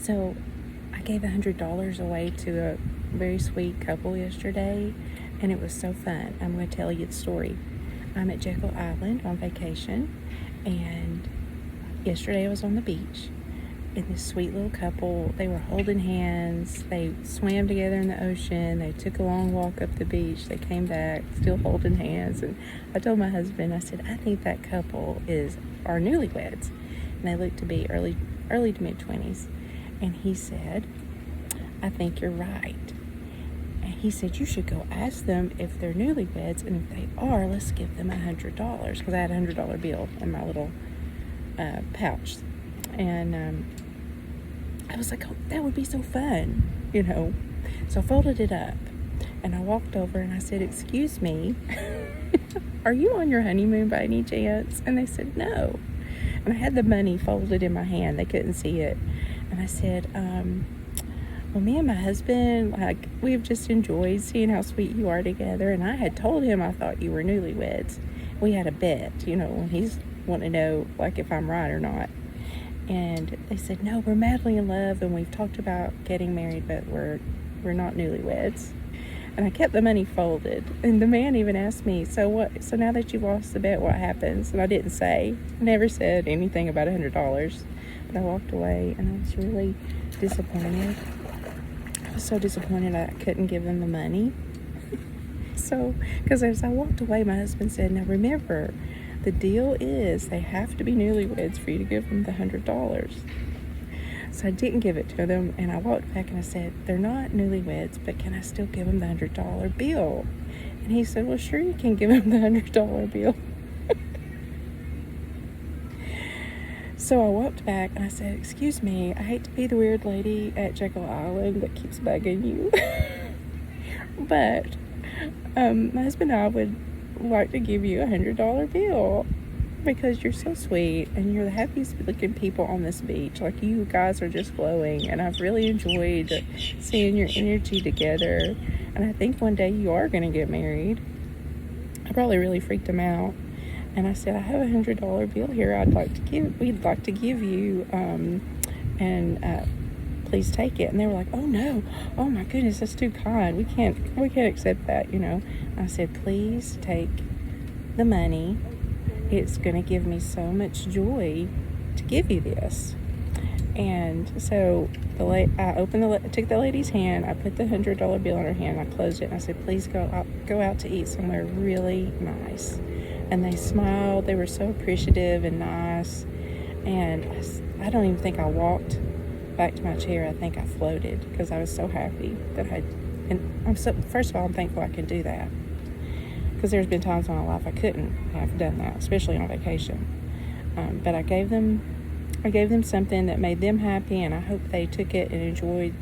So I gave $100 away to a very sweet couple yesterday, and it was so fun. I'm going to tell you the story. I'm at Jekyll Island on vacation, and yesterday I was on the beach, and this sweet little couple, they were holding hands. They swam together in the ocean. They took a long walk up the beach. They came back still holding hands, and I told my husband, I said, I think that couple are newlyweds, and they look to be early to mid-20s. And he said, I think you're right. And he said, you should go ask them if they're newlyweds, and if they are, let's give them $100, because I had a $100 bill in my little pouch. And I was like, oh, that would be so fun, So I folded it up, and I walked over, and I said, excuse me, are you on your honeymoon by any chance? And they said, no. And I had the money folded in my hand. They couldn't see it. And I said, well, me and my husband, we've just enjoyed seeing how sweet you are together. And I had told him I thought you were newlyweds. We had a bet, when he's wanting to know, if I'm right or not. And they said, no, we're madly in love, and we've talked about getting married, but we're not newlyweds. And I kept the money folded. And the man even asked me, so now that you've lost the bet, what happens? And I didn't say. I never said anything about $100. But I walked away, and I was really disappointed. I was so disappointed I couldn't give them the money. Because as I walked away, my husband said, now remember, the deal is they have to be newlyweds for you to give them the $100. So I didn't give it to them, and I walked back and I said, they're not newlyweds, but can I still give them the $100 bill? And he said, well, sure, you can give them the $100 bill. So I walked back and I said, excuse me, I hate to be the weird lady at Jekyll Island that keeps bugging you. But my husband and I would like to give you a $100 bill because you're so sweet and you're the happiest looking people on this beach. You guys are just glowing, and I've really enjoyed seeing your energy together, and I think one day you are going to get married. I probably really freaked him out, and I said, I have a $100 bill here we'd like to give you, and please take it. And they were like, oh no, oh my goodness, that's too kind, we can't accept that. I said, please take the money. It's going to give me so much joy to give you this. And so I took the lady's hand, I put the $100 bill in her hand, I closed it, and I said, please go out to eat somewhere really nice. And they smiled. They were so appreciative and nice. And I don't even think I walked back to my chair. I think I floated because I was so happy first of all, I'm thankful I could do that, because there's been times in my life I couldn't have done that, especially on vacation. But I gave them something that made them happy, and I hope they took it and enjoyed,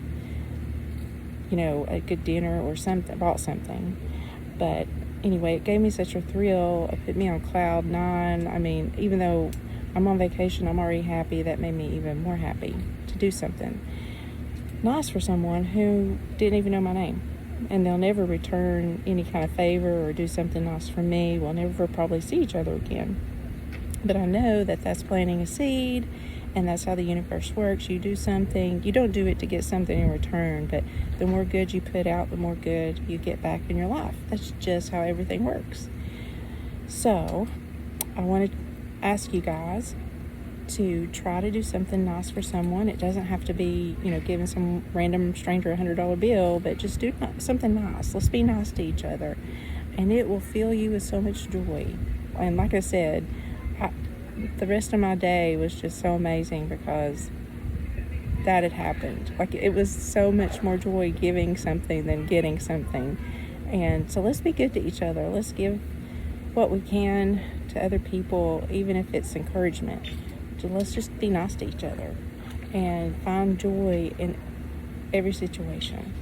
a good dinner or something, bought something. But anyway, it gave me such a thrill. It put me on cloud 9. I mean, even though I'm on vacation, I'm already happy. That made me even more happy to do something nice for someone who didn't even know my name. And they'll never return any kind of favor or do something nice for me. We'll never probably see each other again. But I know that that's planting a seed, and that's how the universe works. You do something. You don't do it to get something in return, but the more good you put out, the more good you get back in your life. That's just how everything works. So I want to ask you guys to try to do something nice for someone. It doesn't have to be, giving some random stranger a $100 bill, but just do something nice. Let's be nice to each other, and it will fill you with so much joy. And like I said, the rest of my day was just so amazing because that had happened. It was so much more joy giving something than getting something. And so let's be good to each other. Let's give what we can to other people, even if it's encouragement. So let's just be nice to each other and find joy in every situation.